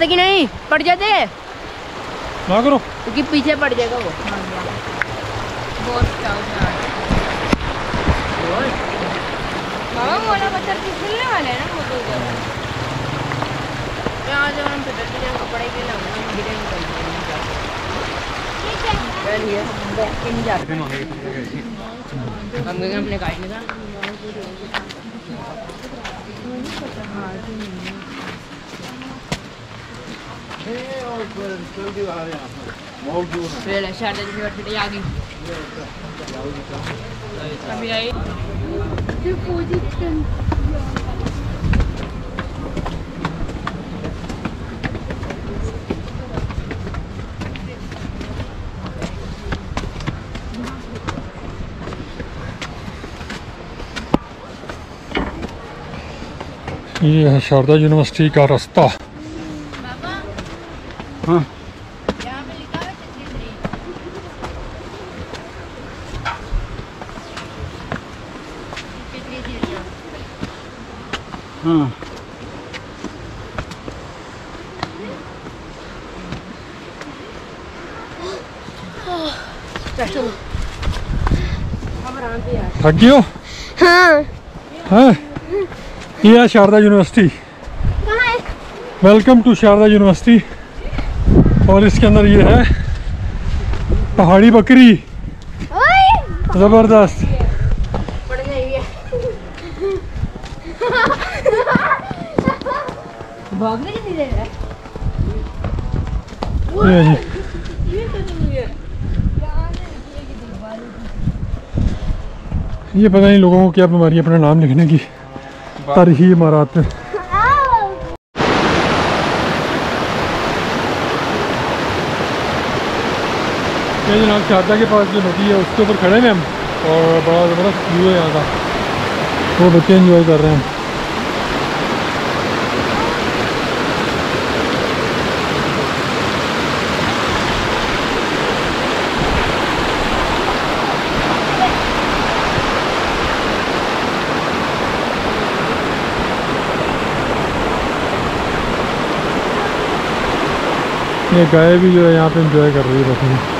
जाते कि नहीं? पड़ जाते ना करो क्योंकि पीछे पड़ जाएगा वो। मोला पत्थर फिसलने वाले हैं ना वो तो। यहाँ जब हम फिसल के कपड़े के ना गिरे नहीं जाते हमने गाड़ी में था। शारदा यूनिवर्सिटी आ गई अभी आई। ये है शारदा यूनिवर्सिटी का रास्ता। हाँ हाँ थक गए हो? हाँ हाँ ये है Sharda university. Welcome to Sharda university. और इसके अंदर ये है पहाड़ी बकरी, जबरदस्त। ये जी ये पता नहीं लोगों को क्या बीमारी अपना नाम लिखने की तरही इमारत में। ये जनाब शारदा के पास जो नदी है उसके ऊपर खड़े हैं हम और बड़ा ज़बरदस्त व्यू है यहाँ का। वो बच्चे एंजॉय कर रहे हैं। ये गाय भी जो है यहाँ पे एंजॉय कर रही है बकरी।